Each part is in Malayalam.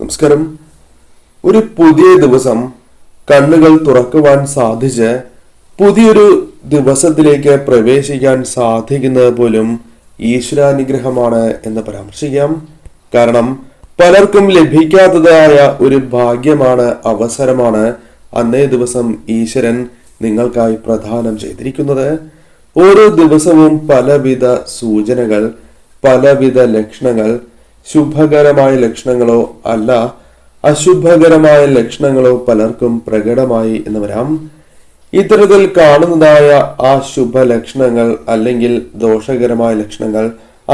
നമസ്കാരം. ഒരു പുതിയ ദിവസം കണ്ണുകൾ തുറക്കുവാൻ സാധിച്ച് പുതിയൊരു ദിവസത്തിലേക്ക് പ്രവേശിക്കാൻ സാധിക്കുന്നത് പോലും ഈശ്വരാനുഗ്രഹമാണ് എന്ന് പരാമർശിക്കാം. കാരണം പലർക്കും ലഭിക്കാത്തതായ ഒരു ഭാഗ്യമാണ്, അവസരമാണ് അന്നേ ദിവസം ഈശ്വരൻ നിങ്ങൾക്കായി പ്രദാനം ചെയ്തിരിക്കുന്നത്. ഓരോ ദിവസവും പലവിധ സൂചനകൾ, പലവിധ ലക്ഷണങ്ങൾ, ശുഭകരമായ ലക്ഷണങ്ങളോ അല്ല അശുഭകരമായ ലക്ഷണങ്ങളോ പലർക്കും പ്രകടമായി എന്ന് വരാം. ഇത്തരത്തിൽ കാണുന്നതായ ആ ശുഭ ലക്ഷണങ്ങൾ അല്ലെങ്കിൽ ദോഷകരമായ ലക്ഷണങ്ങൾ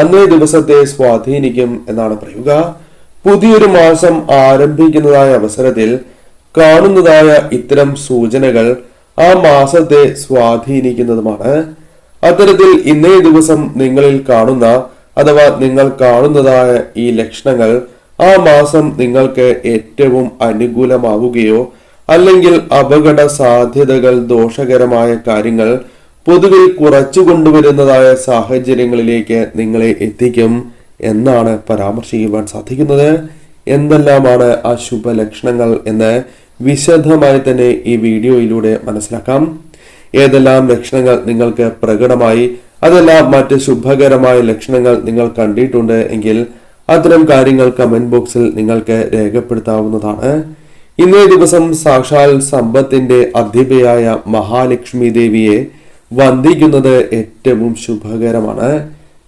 അന്നേ ദിവസത്തെ സ്വാധീനിക്കും എന്നാണ് പറയുക. പുതിയൊരു മാസം ആരംഭിക്കുന്നതായ അവസരത്തിൽ കാണുന്നതായ ഇത്തരം സൂചനകൾ ആ മാസത്തെ സ്വാധീനിക്കുന്നതുമാണ്. അത്തരത്തിൽ ഇന്നേ ദിവസം നിങ്ങളിൽ കാണുന്ന അഥവാ നിങ്ങൾ കാണുന്നതായ ഈ ലക്ഷണങ്ങൾ ആ മാസം നിങ്ങൾക്ക് ഏറ്റവും അനുകൂലമാവുകയോ അല്ലെങ്കിൽ അപകട സാധ്യതകൾ, ദോഷകരമായ കാര്യങ്ങൾ പൊതുവിൽ കുറച്ചു കൊണ്ടുവരുന്നതായ സാഹചര്യങ്ങളിലേക്ക് നിങ്ങളെ എത്തിക്കും എന്നാണ് പരാമർശിക്കുവാൻ സാധിക്കുന്നത്. എന്തെല്ലാമാണ് ആ ശുഭലക്ഷണങ്ങൾ എന്ന് വിശദമായി തന്നെ ഈ വീഡിയോയിലൂടെ മനസ്സിലാക്കാം. ഏതെല്ലാം ലക്ഷണങ്ങൾ നിങ്ങൾക്ക് പ്രകടമായി, അതെല്ലാം മറ്റ് ശുഭകരമായ ലക്ഷണങ്ങൾ നിങ്ങൾ കണ്ടിട്ടുണ്ട് എങ്കിൽ അത്തരം കാര്യങ്ങൾ കമന്റ് ബോക്സിൽ നിങ്ങൾക്ക് രേഖപ്പെടുത്താവുന്നതാണ്. ഇന്നേ ദിവസം സാക്ഷാൽ സമ്പത്തിന്റെ അധിപയായ മഹാലക്ഷ്മി ദേവിയെ വന്ദിക്കുന്നത് ഏറ്റവും ശുഭകരമാണ്.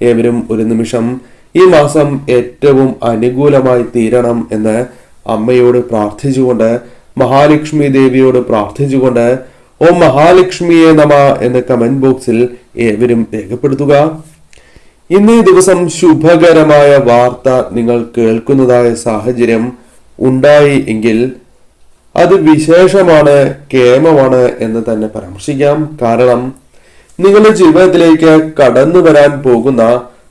ഏവരും ഒരു നിമിഷം ഈ മാസം ഏറ്റവും അനുകൂലമായി തീരണം എന്ന് അമ്മയോട് പ്രാർത്ഥിച്ചുകൊണ്ട്, മഹാലക്ഷ്മി ദേവിയോട് പ്രാർത്ഥിച്ചുകൊണ്ട് ഓം മഹാലക്ഷ്മിയെ നമ എന്ന് കമന്റ് ബോക്സിൽ ഏവരും രേഖപ്പെടുത്തുക. ഇന്നേ ദിവസം ശുഭകരമായ വാർത്ത നിങ്ങൾ കേൾക്കുന്നതായ സാഹചര്യം ഉണ്ടായി എങ്കിൽ അത് വിശേഷമാണ്, കേമമാണ് എന്ന് തന്നെ പരാമർശിക്കാം. കാരണം നിങ്ങളുടെ ജീവിതത്തിലേക്ക് കടന്നു വരാൻ പോകുന്ന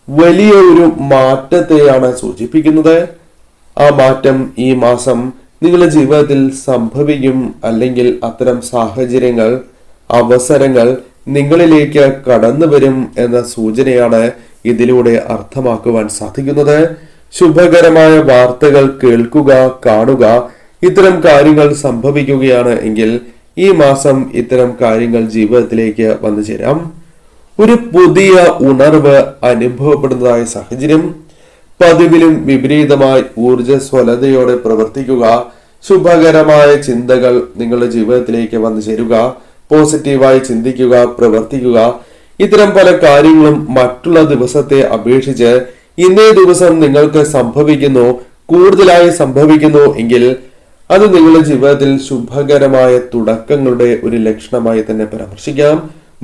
വലിയ ഒരു മാറ്റത്തെയാണ് സൂചിപ്പിക്കുന്നത്. ആ മാറ്റം ഈ മാസം നിങ്ങളുടെ ജീവിതത്തിൽ സംഭവിക്കും, അല്ലെങ്കിൽ അത്തരം സാഹചര്യങ്ങൾ, അവസരങ്ങൾ നിങ്ങളിലേക്ക് കടന്നു വരും എന്ന സൂചനയാണ് ഇതിലൂടെ അർത്ഥമാക്കുവാൻ സാധിക്കുന്നത്. ശുഭകരമായ വാർത്തകൾ കേൾക്കുക, കാണുക, ഇത്തരം കാര്യങ്ങൾ സംഭവിക്കുകയാണ് എങ്കിൽ ഈ മാസം ഇത്തരം കാര്യങ്ങൾ ജീവിതത്തിലേക്ക് വന്നു ചേരാം. ഒരു പുതിയ ഉണർവ് അനുഭവപ്പെടുന്നതായ സാഹചര്യം, പതിവിലും വിപരീതമായി ഊർജ്ജസ്വലതയോടെ പ്രവർത്തിക്കുക, ശുഭകരമായ ചിന്തകൾ നിങ്ങളുടെ ജീവിതത്തിലേക്ക് വന്നു ചേരുക, പോസിറ്റീവായി ചിന്തിക്കുക, പ്രവർത്തിക്കുക, ഇത്തരം പല കാര്യങ്ങളും മറ്റുള്ള ദിവസത്തെ അപേക്ഷിച്ച് ഇന്നേ ദിവസം നിങ്ങൾക്ക് സംഭവിക്കുന്നു, കൂടുതലായി സംഭവിക്കുന്നു എങ്കിൽ അത് നിങ്ങളുടെ ജീവിതത്തിൽ ശുഭകരമായ തുടക്കങ്ങളുടെ ഒരു ലക്ഷണമായി തന്നെ പരാമർശിക്കാം.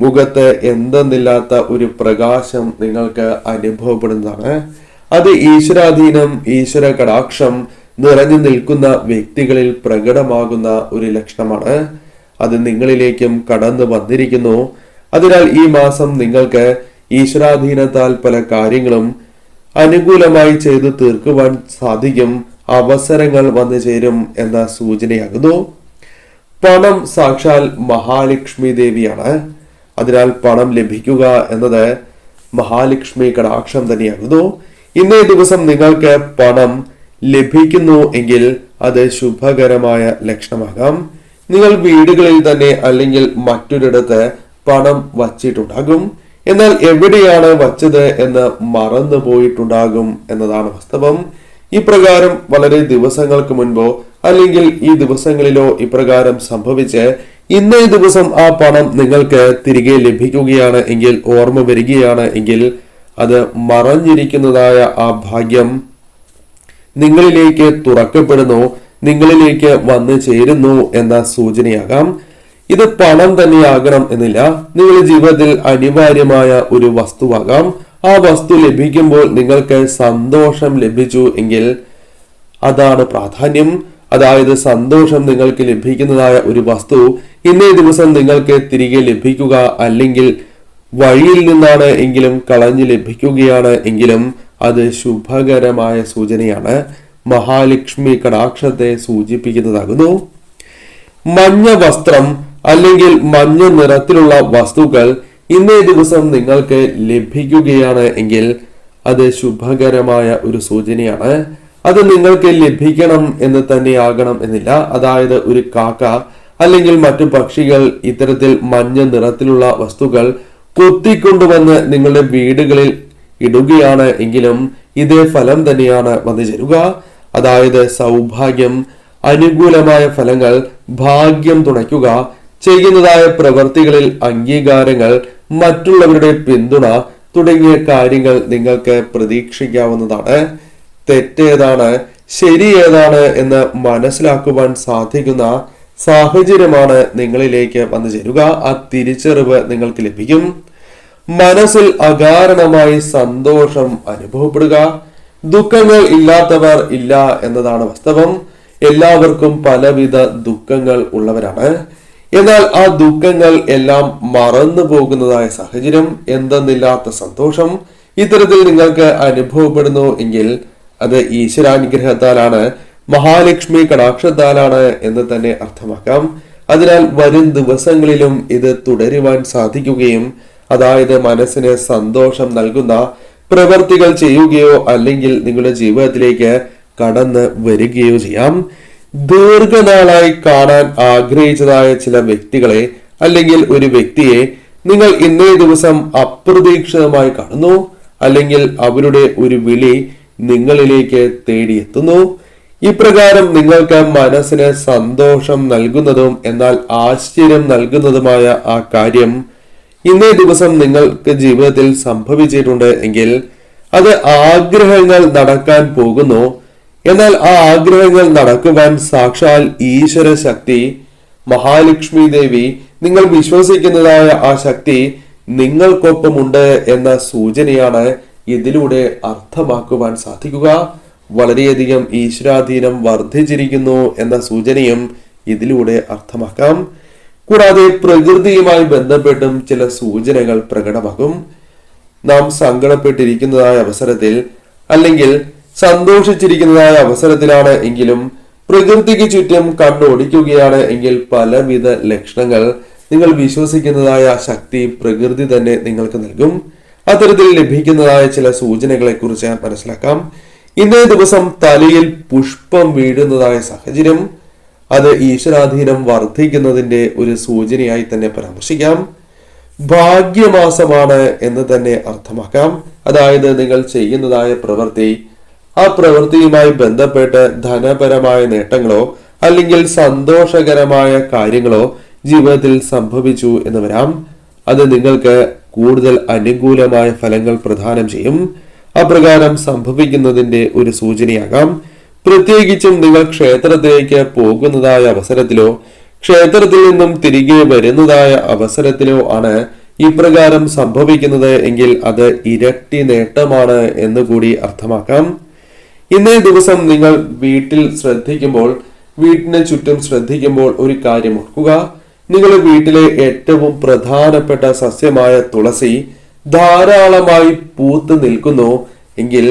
മുഖത്ത് എന്തെന്നില്ലാത്ത ഒരു പ്രകാശം നിങ്ങൾക്ക് അനുഭവപ്പെടുന്നതാണ്. അത് ഈശ്വരാധീനം, ഈശ്വര കടാക്ഷം നിറഞ്ഞു നിൽക്കുന്ന വ്യക്തികളിൽ പ്രകടമാകുന്ന ഒരു ലക്ഷണമാണ്. അത് നിങ്ങളിലേക്കും കടന്നു വന്നിരിക്കുന്നു. അതിനാൽ ഈ മാസം നിങ്ങൾക്ക് ഈശ്വരാധീനത്താൽ പല കാര്യങ്ങളും അനുകൂലമായി ചെയ്തു തീർക്കുവാൻ സാധിക്കും. അവസരങ്ങൾ വന്നു ചേരും എന്ന സൂചനയാകുന്നു. പണം സാക്ഷാൽ മഹാലക്ഷ്മി ദേവിയാണ്. അതിനാൽ പണം ലഭിക്കുക എന്നത് മഹാലക്ഷ്മി കടാക്ഷം തന്നെയാകുന്നു. ഇന്നേ ദിവസം നിങ്ങൾക്ക് പണം ലഭിക്കുന്നു എങ്കിൽ അത് ശുഭകരമായ ലക്ഷണമാകാം. നിങ്ങൾ വീടുകളിൽ തന്നെ അല്ലെങ്കിൽ മറ്റൊരിടത്ത് പണം വച്ചിട്ടുണ്ടാകും. എന്നാൽ എവിടെയാണ് വച്ചത് എന്ന് മറന്നു പോയിട്ടുണ്ടാകും എന്നതാണ് വാസ്തവം. ഇപ്രകാരം വളരെ ദിവസങ്ങൾക്ക് മുൻപോ അല്ലെങ്കിൽ ഈ ദിവസങ്ങളിലോ ഇപ്രകാരം സംഭവിച്ച് ഇന്നേ ദിവസം ആ പണം നിങ്ങൾക്ക് തിരികെ ലഭിക്കുകയാണ് എങ്കിൽ, ഓർമ്മ വരികയാണ് എങ്കിൽ അത് മറഞ്ഞിരിക്കുന്നതായ ആ ഭാഗ്യം നിങ്ങളിലേക്ക് തുറക്കപ്പെടുന്നു, നിങ്ങളിലേക്ക് വന്നു ചേരുന്നു എന്ന സൂചനയാകാം. ഇത് പണം തന്നെയാകണം എന്നില്ല. നിങ്ങളുടെ ജീവിതത്തിൽ അനിവാര്യമായ ഒരു വസ്തുവാകാം. ആ വസ്തു ലഭിക്കുമ്പോൾ നിങ്ങൾക്ക് സന്തോഷം ലഭിച്ചു എങ്കിൽ അതാണ് പ്രാധാന്യം. അതായത് സന്തോഷം നിങ്ങൾക്ക് ലഭിക്കുന്നതായ ഒരു വസ്തു ഇന്നേ ദിവസം നിങ്ങൾക്ക് തിരികെ ലഭിക്കുക, അല്ലെങ്കിൽ വഴിയിൽ നിന്നാണ് എങ്കിലും കളഞ്ഞു ലഭിക്കുകയാണ് എങ്കിലും അത് ശുഭകരമായ സൂചനയാണ്. മഹാലക്ഷ്മി കടാക്ഷത്തെ സൂചിപ്പിക്കുന്നതാകുന്നു. മഞ്ഞ വസ്ത്രം അല്ലെങ്കിൽ മഞ്ഞ നിറത്തിലുള്ള വസ്തുക്കൾ ഇന്നേ ദിവസം നിങ്ങൾക്ക് ലഭിക്കുകയാണ് എങ്കിൽ അത് ശുഭകരമായ ഒരു സൂചനയാണ്. അത് നിങ്ങൾക്ക് ലഭിക്കണം എന്ന് തന്നെയാകണം എന്നില്ല. അതായത് ഒരു കാക്ക അല്ലെങ്കിൽ മറ്റു പക്ഷികൾ ഇത്തരത്തിൽ മഞ്ഞ നിറത്തിലുള്ള വസ്തുക്കൾ കൊത്തിക്കൊണ്ടുവന്ന് നിങ്ങളുടെ വീടുകളിൽ ഇടുകയാണ് എങ്കിലും ഇതേ ഫലം തന്നെയാണ് വന്നു ചേരുക. അതായത് സൗഭാഗ്യം, അനുകൂലമായ ഫലങ്ങൾ, ഭാഗ്യം തുണയ്ക്കുക, ചെയ്യുന്നതായ പ്രവൃത്തികളിൽ അംഗീകാരങ്ങൾ, മറ്റുള്ളവരുടെ പിന്തുണ തുടങ്ങിയ കാര്യങ്ങൾ നിങ്ങൾക്ക് പ്രതീക്ഷിക്കാവുന്നതാണ്. തെറ്റേതാണ് ശരി ഏതാണ് എന്ന് മനസ്സിലാക്കുവാൻ സാധിക്കുന്ന സാഹചര്യമാണ് നിങ്ങളിലേക്ക് വന്നു ചേരുക. ആ തിരിച്ചറിവ് നിങ്ങൾക്ക് ലഭിക്കും. മനസ്സിൽ അകാരണമായി സന്തോഷം അനുഭവപ്പെടുക. ദുഃഖങ്ങൾ ഇല്ലാത്തവർ ഇല്ല എന്നതാണ് വാസ്തവം. എല്ലാവർക്കും പലവിധ ദുഃഖങ്ങൾ ഉള്ളവരാണ്. എന്നാൽ ആ ദുഃഖങ്ങൾ എല്ലാം മറന്നു പോകുന്നതായ സാഹചര്യം, എന്തെന്നില്ലാത്ത സന്തോഷം ഇത്തരത്തിൽ നിങ്ങൾക്ക് അനുഭവപ്പെടുന്നു എങ്കിൽ അത് ഈശ്വരാനുഗ്രഹത്താലാണ്, മഹാലക്ഷ്മി കടാക്ഷത്താലാണ് എന്ന് തന്നെ അർത്ഥമാക്കാം. അതിനാൽ വരും ദിവസങ്ങളിലും ഇത് തുടരുവാൻ സാധിക്കുകയും അതായത് മനസ്സിന് സന്തോഷം നൽകുന്ന പ്രവർത്തികൾ ചെയ്യുകയോ അല്ലെങ്കിൽ നിങ്ങളുടെ ജീവിതത്തിലേക്ക് കടന്ന് വരികയോ ചെയ്യാം. ദീർഘനാളായി കാണാൻ ആഗ്രഹിച്ചതായ ചില വ്യക്തികളെ അല്ലെങ്കിൽ ഒരു വ്യക്തിയെ നിങ്ങൾ ഇന്നേ ദിവസം അപ്രതീക്ഷിതമായി കാണുന്നു, അല്ലെങ്കിൽ അവരുടെ ഒരു വിളി നിങ്ങളിലേക്ക് തേടിയെത്തുന്നു. ഇപ്രകാരം നിങ്ങൾക്ക് മനസ്സിന് സന്തോഷം നൽകുന്നതും എന്നാൽ ആശ്ചര്യം നൽകുന്നതുമായ ആ കാര്യം ഇന്നേ ദിവസം നിങ്ങൾക്ക് ജീവിതത്തിൽ സംഭവിച്ചിട്ടുണ്ട് എങ്കിൽ അത് ആഗ്രഹങ്ങൾ നടക്കാൻ പോകുന്നു. എന്നാൽ ആ ആഗ്രഹങ്ങൾ നടക്കുവാൻ സാക്ഷാൽ ഈശ്വര ശക്തി, മഹാലക്ഷ്മി ദേവി, നിങ്ങൾ വിശ്വസിക്കുന്നതായ ആ ശക്തി നിങ്ങൾക്കൊപ്പമുണ്ട് എന്ന സൂചനയാണ് ഇതിലൂടെ അർത്ഥമാക്കുവാൻ സാധിക്കുക. വളരെയധികം ഈശ്വരാധീനം വർദ്ധിച്ചിരിക്കുന്നു എന്ന സൂചനയും ഇതിലൂടെ അർത്ഥമാക്കാം. കൂടാതെ പ്രകൃതിയുമായി ബന്ധപ്പെട്ടും ചില സൂചനകൾ പ്രകടമാകും. നാം സങ്കടപ്പെട്ടിരിക്കുന്നതായ അവസരത്തിൽ അല്ലെങ്കിൽ സന്തോഷിച്ചിരിക്കുന്നതായ അവസരത്തിലാണ് എങ്കിലും പ്രകൃതിക്ക് ചുറ്റും കണ്ണോടിക്കുകയാണ് എങ്കിൽ പലവിധ ലക്ഷണങ്ങൾ നിങ്ങൾ വിശ്വസിക്കുന്നതായ ശക്തി പ്രകൃതി തന്നെ നിങ്ങൾക്ക് നൽകും. അത്തരത്തിൽ ലഭിക്കുന്നതായ ചില സൂചനകളെ കുറിച്ച് മനസ്സിലാക്കാം. ഇന്നേ ദിവസം തലയിൽ പുഷ്പം വീഴുന്നതായ സാഹചര്യം, അത് ഈശ്വരാധീനം വർദ്ധിക്കുന്നതിന്റെ ഒരു സൂചനയായി തന്നെ പരാമർശിക്കാം. ഭാഗ്യമാസമാണ് എന്ന് തന്നെ അർത്ഥമാക്കാം. അതായത് നിങ്ങൾ ചെയ്യുന്നതായ പ്രവൃത്തി, ആ പ്രവൃത്തിയുമായി ബന്ധപ്പെട്ട് ധനപരമായ നേട്ടങ്ങളോ അല്ലെങ്കിൽ സന്തോഷകരമായ കാര്യങ്ങളോ ജീവിതത്തിൽ സംഭവിച്ചു എന്ന് വരാം. അത് നിങ്ങൾക്ക് കൂടുതൽ അനുകൂലമായ ഫലങ്ങൾ പ്രദാനം ചെയ്യും. അപ്രകാരം സംഭവിക്കുന്നതിന്റെ ഒരു സൂചനയാകാം. പ്രത്യേകിച്ചും നിങ്ങൾ ക്ഷേത്രത്തിലേക്ക് പോകുന്നതായ അവസരത്തിലോ ക്ഷേത്രത്തിൽ നിന്നും തിരികെ വരുന്നതായ അവസരത്തിലോ ആണ് ഇപ്രകാരം സംഭവിക്കുന്നത് എങ്കിൽ അത് ഇരട്ടി നേട്ടമാണ് എന്നുകൂടി അർത്ഥമാക്കാം. ഇന്നേ ദിവസം നിങ്ങൾ വീട്ടിന് ചുറ്റും ശ്രദ്ധിക്കുമ്പോൾ ഒരു കാര്യം ഓർക്കുക. നിങ്ങളുടെ വീട്ടിലെ ഏറ്റവും പ്രധാനപ്പെട്ട സസ്യമായ തുളസി ധാരാളമായി പൂത്ത് നിൽക്കുന്നു എങ്കിൽ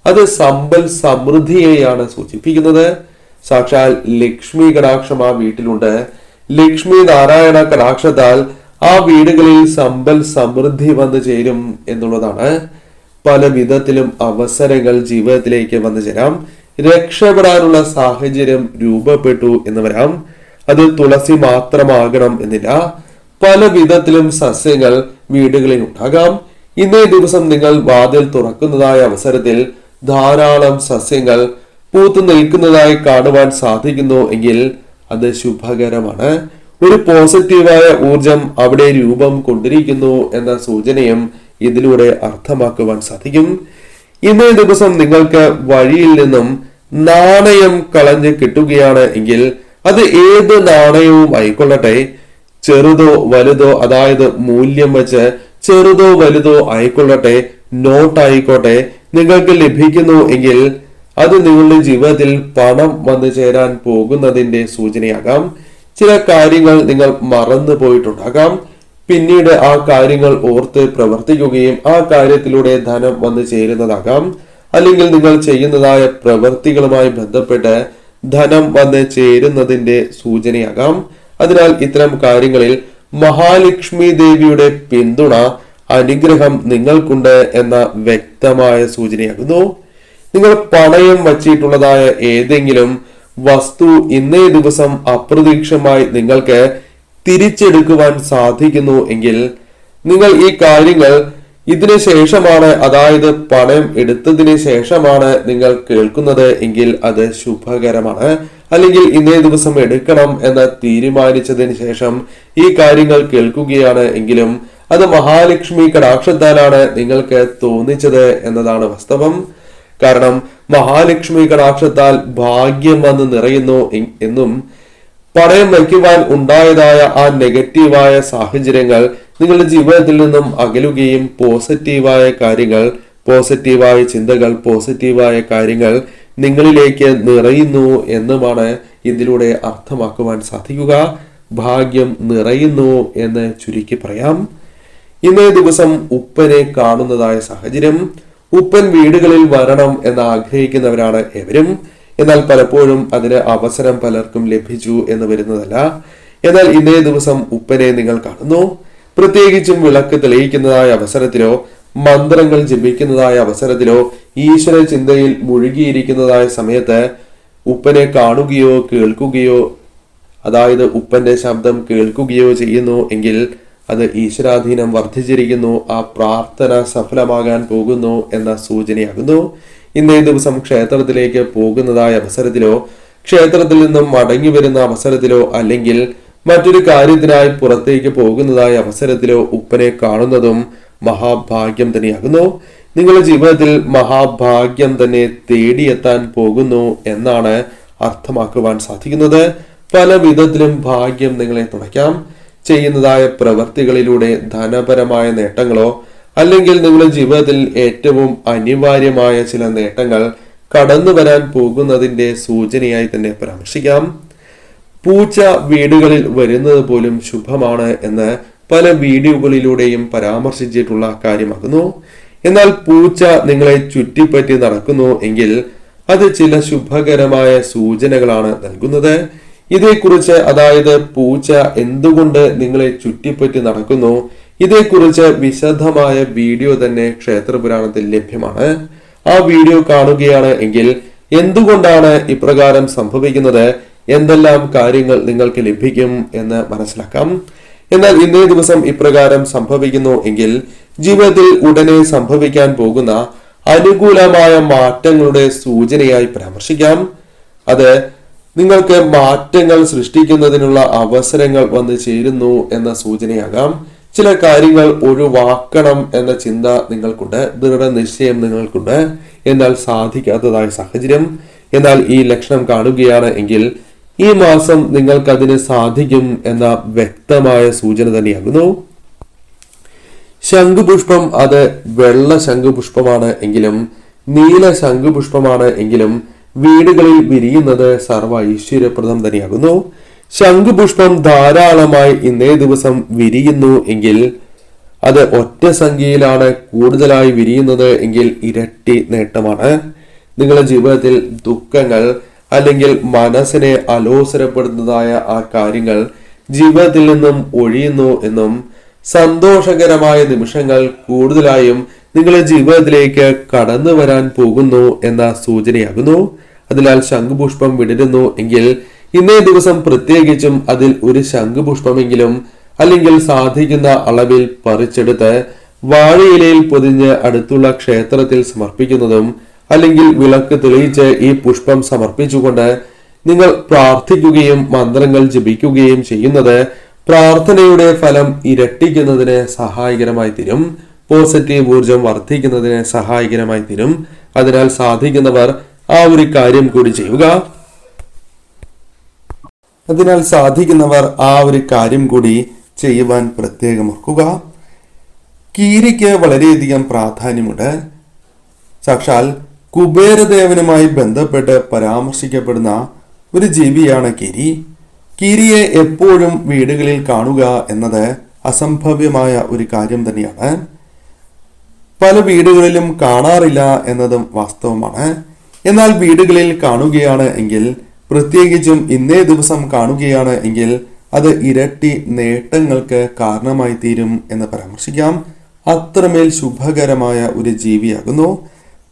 അത് സമ്പൽ സമൃദ്ധിയെയാണ് സൂചിപ്പിക്കുന്നത്. സാക്ഷാൽ ലക്ഷ്മി കടാക്ഷം ആ വീട്ടിലുണ്ട്. ലക്ഷ്മി നാരായണ കടാക്ഷത്താൽ ആ വീടുകളിൽ സമ്പൽ സമൃദ്ധി വന്നു ചേരും എന്നുള്ളതാണ്. പല വിധത്തിലും അവസരങ്ങൾ ജീവിതത്തിലേക്ക് വന്നു ചേരാം. രക്ഷപ്പെടാനുള്ള സാഹചര്യം രൂപപ്പെട്ടു എന്ന് വരാം. അത് തുളസി മാത്രമാകണം എന്നില്ല. പല വിധത്തിലും സസ്യങ്ങൾ വീടുകളിൽ ഉണ്ടാകാം. ഇന്നേ ദിവസം നിങ്ങൾ വാതിൽ തുറക്കുന്നതായ അവസരത്തിൽ ധാരാളം സസ്യങ്ങൾ പൂത്തു നിൽക്കുന്നതായി കാണുവാൻ സാധിക്കുന്നു എങ്കിൽ അത് ശുഭകരമാണ്. ഒരു പോസിറ്റീവായ ഊർജം അവിടെ രൂപം കൊണ്ടിരിക്കുന്നു എന്ന സൂചനയും ഇതിലൂടെ അർത്ഥമാക്കുവാൻ സാധിക്കും. ഇന്നേ ദിവസം നിങ്ങൾക്ക് വഴിയിൽ നിന്നും നാണയം കളഞ്ഞ് കിട്ടുകയാണ് എങ്കിൽ അത് ഏത് നാണയവും ആയിക്കൊള്ളട്ടെ, ചെറുതോ വലുതോ, അതായത് മൂല്യം വെച്ച് ചെറുതോ വലുതോ ആയിക്കൊള്ളട്ടെ, നോട്ടായിക്കോട്ടെ, നിങ്ങൾക്ക് ലഭിക്കുന്നു എങ്കിൽ അത് നിങ്ങളുടെ ജീവിതത്തിൽ പണം വന്നു ചേരാൻ പോകുന്നതിന്റെ സൂചനയാകാം. ചില കാര്യങ്ങൾ നിങ്ങൾ മറന്നു പോയിട്ടുണ്ടാകാം. പിന്നീട് ആ കാര്യങ്ങൾ ഓർത്ത് പ്രവർത്തിക്കുകയും ആ കാര്യത്തിലൂടെ ധനം വന്നു ചേരുന്നതാകാം. അല്ലെങ്കിൽ നിങ്ങൾ ചെയ്യുന്നതായ പ്രവൃത്തികളുമായി ബന്ധപ്പെട്ട് ധനം വന്ന് ചേരുന്നതിന്റെ സൂചനയാകാം. അതിനാൽ ഇത്തരം കാര്യങ്ങളിൽ മഹാലക്ഷ്മി ദേവിയുടെ പിന്തുണ, അനുഗ്രഹം നിങ്ങൾക്കുണ്ട് എന്ന വ്യക്തമായ സൂചനയാകുന്നു. നിങ്ങൾ പണയം വച്ചിട്ടുള്ളതായ ഏതെങ്കിലും വസ്തു ഇന്നേ ദിവസം അപ്രതീക്ഷിതമായി നിങ്ങൾക്ക് തിരിച്ചെടുക്കുവാൻ സാധിക്കുന്നു എങ്കിൽ നിങ്ങൾ ഈ കാര്യങ്ങൾ ഇതിനു ശേഷമാണ്, അതായത് പണം എടുത്തതിന് ശേഷമാണ് നിങ്ങൾ കേൾക്കുന്നത് എങ്കിൽ അത് ശുഭകരമാണ്. അല്ലെങ്കിൽ ഇന്നേ ദിവസം എടുക്കണം എന്ന് തീരുമാനിച്ചതിന് ശേഷം ഈ കാര്യങ്ങൾ കേൾക്കുകയാണ് എങ്കിലും അത് മഹാലക്ഷ്മി കടാക്ഷത്താലാണ് നിങ്ങൾക്ക് തോന്നിച്ചത് എന്നതാണ് വാസ്തവം. കാരണം മഹാലക്ഷ്മി കടാക്ഷത്താൽ ഭാഗ്യം വന്ന് നിറയുന്നു എന്നും പണയം വയ്ക്കുവാൻ ഉണ്ടായതായ ആ നെഗറ്റീവായ സാഹചര്യങ്ങൾ നിങ്ങളുടെ ജീവിതത്തിൽ നിന്നും അകലുകയും പോസിറ്റീവായ കാര്യങ്ങൾ, പോസിറ്റീവായ ചിന്തകൾ, പോസിറ്റീവായ കാര്യങ്ങൾ നിങ്ങളിലേക്ക് നിറയുന്നു എന്നുമാണ് ഇതിലൂടെ അർത്ഥമാക്കുവാൻ സാധിക്കുക. ഭാഗ്യം നിറയുന്നു എന്ന് ചുരുക്കി പറയാം. ഇന്നേ ദിവസം ഉപ്പനെ കാണുന്നതായ സാഹചര്യം, ഉപ്പൻ വീടുകളിൽ വരണം എന്ന് ആഗ്രഹിക്കുന്നവരാണ് എവരും. എന്നാൽ പലപ്പോഴും അതിന് അവസരം പലർക്കും ലഭിച്ചു എന്ന് വരുന്നതല്ല. എന്നാൽ ഇന്നേ ദിവസം ഉപ്പനെ നിങ്ങൾ കാണുന്നു. പ്രത്യേകിച്ചും വിളക്ക് തെളിയിക്കുന്നതായ അവസരത്തിലോ മന്ത്രങ്ങൾ ജപിക്കുന്നതായ അവസരത്തിലോ ഈശ്വര ചിന്തയിൽ മുഴുകിയിരിക്കുന്നതായ സമയത്ത് ഉപ്പനെ കാണുകയോ കേൾക്കുകയോ, അതായത് ഉപ്പന്റെ ശബ്ദം കേൾക്കുകയോ ചെയ്യുന്നു എങ്കിൽ അത് ഈശ്വരാധീനം വർദ്ധിച്ചിരിക്കുന്നു, ആ പ്രാർത്ഥന സഫലമാകാൻ പോകുന്നു എന്ന സൂചനയാകുന്നു. ഇന്നേ ദിവസം ക്ഷേത്രത്തിലേക്ക് പോകുന്നതായ അവസരത്തിലോ ക്ഷേത്രത്തിൽ നിന്നും മടങ്ങി വരുന്ന അവസരത്തിലോ അല്ലെങ്കിൽ മറ്റൊരു കാര്യത്തിനായി പുറത്തേക്ക് പോകുന്നതായ അവസരത്തിലോ ഉപ്പനെ കാണുന്നതും മഹാഭാഗ്യം തന്നെയാകുന്നു. നിങ്ങളുടെ ജീവിതത്തിൽ മഹാഭാഗ്യം തന്നെ തേടിയെത്താൻ പോകുന്നു എന്നാണ് അർത്ഥമാക്കുവാൻ സാധിക്കുന്നത്. പല വിധത്തിലും ഭാഗ്യം നിങ്ങളെ തുണയ്ക്കാം. ചെയ്യുന്നതായ പ്രവൃത്തികളിലൂടെ ധനപരമായ നേട്ടങ്ങളോ അല്ലെങ്കിൽ നിങ്ങളുടെ ജീവിതത്തിൽ ഏറ്റവും അനിവാര്യമായ ചില നേട്ടങ്ങൾ കടന്നു വരാൻ പോകുന്നതിന്റെ സൂചനയായി തന്നെ പരാമർശിക്കാം. പൂച്ച വീടുകളിൽ വരുന്നത് പോലും ശുഭമാണ് എന്ന് പല വീഡിയോകളിലൂടെയും പരാമർശിച്ചിട്ടുള്ള കാര്യമാകുന്നു. എന്നാൽ പൂച്ച നിങ്ങളെ ചുറ്റിപ്പറ്റി നടക്കുന്നു എങ്കിൽ അത് ചില ശുഭകരമായ സൂചനകളാണ് നൽകുന്നത്. ഇതേക്കുറിച്ച്, അതായത് പൂച്ച എന്തുകൊണ്ട് നിങ്ങളെ ചുറ്റിപ്പറ്റി നടക്കുന്നു, ഇതേക്കുറിച്ച് വിശദമായ വീഡിയോ തന്നെ ക്ഷേത്രപുരാണത്തിൽ ലഭ്യമാണ്. ആ വീഡിയോ കാണുകയാണ് എങ്കിൽ എന്തുകൊണ്ടാണ് ഇപ്രകാരം സംഭവിക്കുന്നത്, എന്തെല്ലാം കാര്യങ്ങൾ നിങ്ങൾക്ക് ലഭിക്കും എന്ന് മനസ്സിലാക്കാം. എന്നാൽ ഇന്നേ ദിവസം ഇപ്രകാരം സംഭവിക്കുന്നു എങ്കിൽ ജീവിതത്തിൽ ഉടനെ സംഭവിക്കാൻ പോകുന്ന അനുകൂലമായ മാറ്റങ്ങളുടെ സൂചനയായി പരാമർശിക്കാം. അത് നിങ്ങൾക്ക് മാറ്റങ്ങൾ സൃഷ്ടിക്കുന്നതിനുള്ള അവസരങ്ങൾ വന്നു ചേരുന്നു എന്ന സൂചനയാകാം. ചില കാര്യങ്ങൾ ഒഴിവാക്കണം എന്ന ചിന്ത നിങ്ങൾക്കുണ്ട്, ദൃഢനിശ്ചയം നിങ്ങൾക്കുണ്ട്, എന്നാൽ സാധിക്കാത്തതായ സാഹചര്യം. എന്നാൽ ഈ ലക്ഷണം കാണുകയാണ് എങ്കിൽ ഈ മാസം നിങ്ങൾക്ക് അതിന് സാധിക്കും എന്ന വ്യക്തമായ സൂചന തന്നെയാകുന്നു. ശംഖുപുഷ്പം അത് വെള്ള ശംഖുപുഷ്പമാണ് എങ്കിലും നീല ശംഖുപുഷ്പമാണ് എങ്കിലും വീടുകളിൽ വിരിയുന്നത് സർവ്വ ഐശ്വര്യപ്രദം തന്നെയാകുന്നു. ശംഖുപുഷ്പം ധാരാളമായി ഇന്നേ ദിവസം വിരിയുന്നു എങ്കിൽ അത് ഒറ്റ സംഖ്യയിലാണ് കൂടുതലായി വിരിയുന്നത് എങ്കിൽ ഇരട്ടി നേട്ടമാണ്. നിങ്ങളുടെ ജീവിതത്തിൽ ദുഃഖങ്ങൾ അല്ലെങ്കിൽ മനസ്സിനെ അലോസരപ്പെടുന്നതായ ആ കാര്യങ്ങൾ ജീവിതത്തിൽ നിന്നും ഒഴിയുന്നു എന്നും സന്തോഷകരമായ നിമിഷങ്ങൾ കൂടുതലായും നിങ്ങളുടെ ജീവിതത്തിലേക്ക് കടന്നു വരാൻ പോകുന്നു എന്ന സൂചനയാകുന്നു. അതിനാൽ ശംഖുപുഷ്പം വിടരുന്നു എങ്കിൽ ഇന്നേ ദിവസം പ്രത്യേകിച്ചും അതിൽ ഒരു ശംഖുപുഷ്പമെങ്കിലും അല്ലെങ്കിൽ സാധിക്കുന്ന അളവിൽ പറിച്ചെടുത്ത് വാഴയിലയിൽ പൊതിഞ്ഞ് അടുത്തുള്ള ക്ഷേത്രത്തിൽ സമർപ്പിക്കുന്നതും അല്ലെങ്കിൽ വിളക്ക് തെളിയിച്ച് ഈ പുഷ്പം സമർപ്പിച്ചുകൊണ്ട് നിങ്ങൾ പ്രാർത്ഥിക്കുകയും മന്ത്രങ്ങൾ ജപിക്കുകയും ചെയ്യുന്നത് പ്രാർത്ഥനയുടെ ഫലം ഇരട്ടിക്കുന്നതിന് സഹായകരമായി തീരും. പോസിറ്റീവ് ഊർജം വർദ്ധിക്കുന്നതിന് സഹായകരമായി തീരും. അതിനാൽ സാധിക്കുന്നവർ ആ ഒരു കാര്യം കൂടി ചെയ്യുക. ചെയ്യുവാൻ പ്രത്യേകം ഓർക്കുക. കീരിക്ക് വളരെയധികം പ്രാധാന്യമുണ്ട്. സാക്ഷാൽ കുബേരദേവനുമായി ബന്ധപ്പെട്ട് പരാമർശിക്കപ്പെടുന്ന ഒരു ജീവിയാണ് കീരി. കീരിയെ എപ്പോഴും വീടുകളിൽ കാണുക എന്നത് അസംഭവ്യമായ ഒരു കാര്യം തന്നെയാണ്. പല വീടുകളിലും കാണാറില്ല എന്നതും വാസ്തവമാണ്. എന്നാൽ വീടുകളിൽ കാണുകയാണ് എങ്കിൽ, പ്രത്യേകിച്ചും ഇന്നേ ദിവസം കാണുകയാണ് എങ്കിൽ അത് ഇരട്ടി നേട്ടങ്ങൾക്ക് കാരണമായി തീരും എന്ന് പരാമർശിക്കാം. അത്രമേൽ ശുഭകരമായ ഒരു ജീവിയാകുന്നു.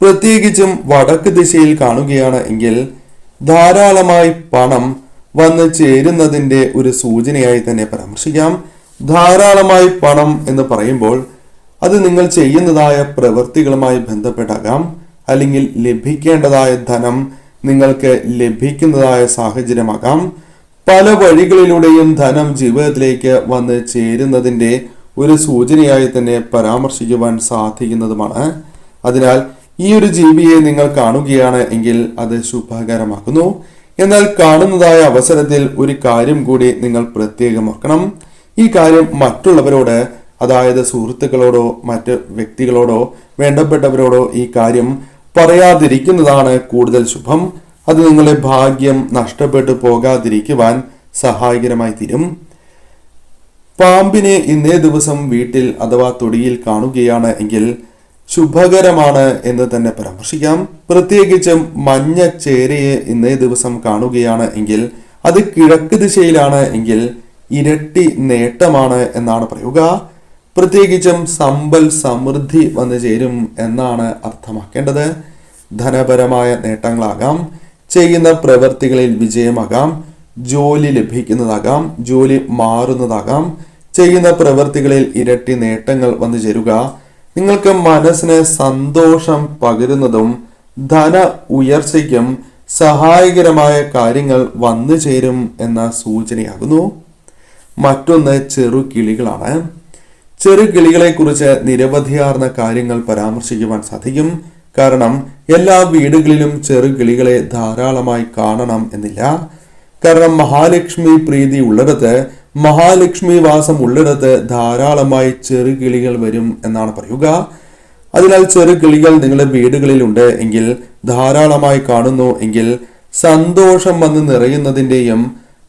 പ്രത്യേകിച്ചും വടക്ക് ദിശയിൽ കാണുകയാണ് എങ്കിൽ ധാരാളമായി പണം വന്ന് ചേരുന്നതിന്റെ ഒരു സൂചനയായി തന്നെ പരാമർശിക്കാം. ധാരാളമായി പണം എന്ന് പറയുമ്പോൾ അത് നിങ്ങൾ ചെയ്യുന്നതായ പ്രവൃത്തികളുമായി ബന്ധപ്പെട്ടാകാം, അല്ലെങ്കിൽ ലഭിക്കേണ്ടതായ ധനം നിങ്ങൾക്ക് ലഭിക്കുന്നതായ സാഹചര്യമാകാം. പല വഴികളിലൂടെയും ധനം ജീവിതത്തിലേക്ക് വന്ന് ചേരുന്നതിന്റെ ഒരു സൂചനയായി തന്നെ പരാമർശിക്കുവാൻ സാധിക്കുന്നതുമാണ്. അതിനാൽ ഈ ഒരു ജീവിയെ നിങ്ങൾ കാണുകയാണ് എങ്കിൽ അത് ശുഭകരമാക്കുന്നു. എന്നാൽ കാണുന്നതായ അവസരത്തിൽ ഒരു കാര്യം കൂടി നിങ്ങൾ പ്രത്യേകം ഓർക്കണം. ഈ കാര്യം മറ്റുള്ളവരോട്, അതായത് സുഹൃത്തുക്കളോടോ മറ്റ് വ്യക്തികളോടോ വേണ്ടപ്പെട്ടവരോടോ ഈ കാര്യം പറയാതിരിക്കുന്നതാണ് കൂടുതൽ ശുഭം. അത് നിങ്ങളുടെ ഭാഗ്യം നഷ്ടപ്പെട്ടു പോകാതിരിക്കുവാൻ സഹായകരമായി തീരും. പാമ്പിനെ ഇന്നേ ദിവസം വീട്ടിൽ അഥവാ തൊടിയിൽ കാണുകയാണ് എങ്കിൽ ശുഭകരമാണ് എന്ന് തന്നെ പരാമർശിക്കാം. പ്രത്യേകിച്ചും മഞ്ഞ ചേരയെ ഇന്നേ ദിവസം കാണുകയാണ് എങ്കിൽ അത് കിഴക്ക് ദിശയിലാണ് എങ്കിൽ ഇരട്ടി നേട്ടമാണ് എന്നാണ് പറയുക. പ്രത്യേകിച്ചും സമ്പൽ സമൃദ്ധി വന്നു ചേരും എന്നാണ് അർത്ഥമാക്കേണ്ടത്. ധനപരമായ നേട്ടങ്ങളാകാം, ചെയ്യുന്ന പ്രവൃത്തികളിൽ വിജയമാകാം, ജോലി ലഭിക്കുന്നതാകാം, ജോലി മാറുന്നതാകാം, ചെയ്യുന്ന പ്രവൃത്തികളിൽ ഇരട്ടി നേട്ടങ്ങൾ വന്നു ചേരുക, നിങ്ങൾക്ക് മനസ്സിന് സന്തോഷം പകരുന്നതും ധന ഉയർച്ചയ്ക്കും സഹായകരമായ കാര്യങ്ങൾ വന്നു ചേരും എന്ന സൂചനയാകുന്നു. മറ്റൊന്ന് ചെറുകിളികളാണ്. ചെറുകിളികളെ കുറിച്ച് നിരവധിയാർന്ന കാര്യങ്ങൾ പരാമർശിക്കുവാൻ സാധിക്കും. കാരണം എല്ലാ വീടുകളിലും ചെറുകിളികളെ ധാരാളമായി കാണണം എന്നില്ല. കാരണം മഹാലക്ഷ്മി പ്രീതി ഉള്ളിടത്ത്, മഹാലക്ഷ്മി വാസം ഉള്ളിടത്ത് ധാരാളമായി ചെറുകിളികൾ വരും എന്നാണ് പറയുക. അതിനാൽ ചെറുകിളികൾ നിങ്ങളുടെ വീടുകളിലുണ്ട് എങ്കിൽ, ധാരാളമായി കാണുന്നു എങ്കിൽ സന്തോഷം വന്ന് നിറയുന്നതിൻ്റെയും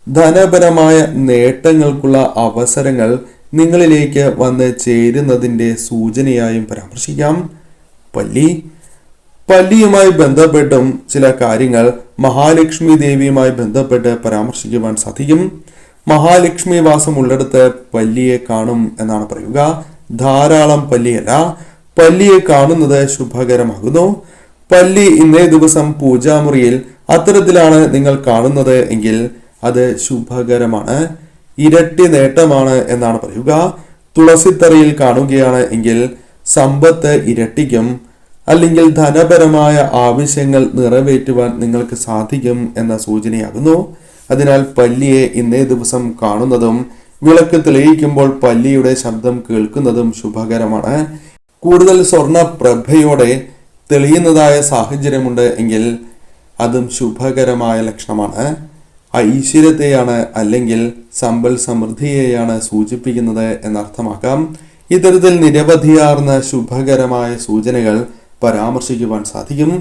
ധനപരമായ നേട്ടങ്ങൾക്കുള്ള അവസരങ്ങൾ നിങ്ങളിലേക്ക് വന്ന് ചേരുന്നതിൻ്റെ സൂചനയായും പരാമർശിക്കാം. പല്ലിയുമായി ബന്ധപ്പെട്ടും ചില കാര്യങ്ങൾ മഹാലക്ഷ്മി ദേവിയുമായി ബന്ധപ്പെട്ട് പരാമർശിക്കുവാൻ സാധിക്കും. മഹാലക്ഷ്മി വാസം ഉള്ളിടത്ത് പല്ലിയെ കാണും എന്നാണ് പറയുക. ധാരാളം പല്ലിയല്ല, പല്ലിയെ കാണുന്നത് ശുഭകരമാകുന്നു. പല്ലി ഇന്നേ ദിവസം പൂജാമുറിയിൽ അത്തരത്തിലാണ് നിങ്ങൾ കാണുന്നത് എങ്കിൽ അത് ശുഭകരമാണ്, ഇരട്ടി നേട്ടമാണ് എന്നാണ് പറയുക. തുളസിത്തറയിൽ കാണുകയാണ് എങ്കിൽ സമ്പത്ത് ഇരട്ടിക്കും, അല്ലെങ്കിൽ ധനപരമായ ആവശ്യങ്ങൾ നിറവേറ്റുവാൻ നിങ്ങൾക്ക് സാധിക്കും എന്ന സൂചനയാകുന്നു. അതിനാൽ പല്ലിയെ ഇന്നേ ദിവസം കാണുന്നതും വിളക്ക് തെളിയിക്കുമ്പോൾ പല്ലിയുടെ ശബ്ദം കേൾക്കുന്നതും ശുഭകരമാണ്. കൂടുതൽ സ്വർണ്ണ പ്രഭയോടെ തെളിയുന്നതായ സാഹചര്യമുണ്ട് എങ്കിൽ അതും ശുഭകരമായ ലക്ഷണമാണ്. ഐശ്വര്യത്തെയാണ് അല്ലെങ്കിൽ സമ്പൽ സമൃദ്ധിയെയാണ് സൂചിപ്പിക്കുന്നത് എന്നർത്ഥമാക്കാം. ഇത്തരത്തിൽ നിരവധിയാർന്ന ശുഭകരമായ സൂചനകൾ പരാമർശിക്കുവാൻ സാധിക്കും.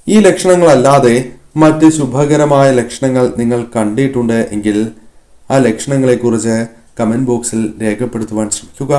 ഈ ലക്ഷണങ്ങളല്ലാതെ മറ്റ് ശുഭകരമായ ലക്ഷണങ്ങൾ നിങ്ങൾ കണ്ടിട്ടുണ്ട് എങ്കിൽ ആ ലക്ഷണങ്ങളെക്കുറിച്ച് കമന്റ് ബോക്സിൽ രേഖപ്പെടുത്തുവാൻ ശ്രമിക്കുക.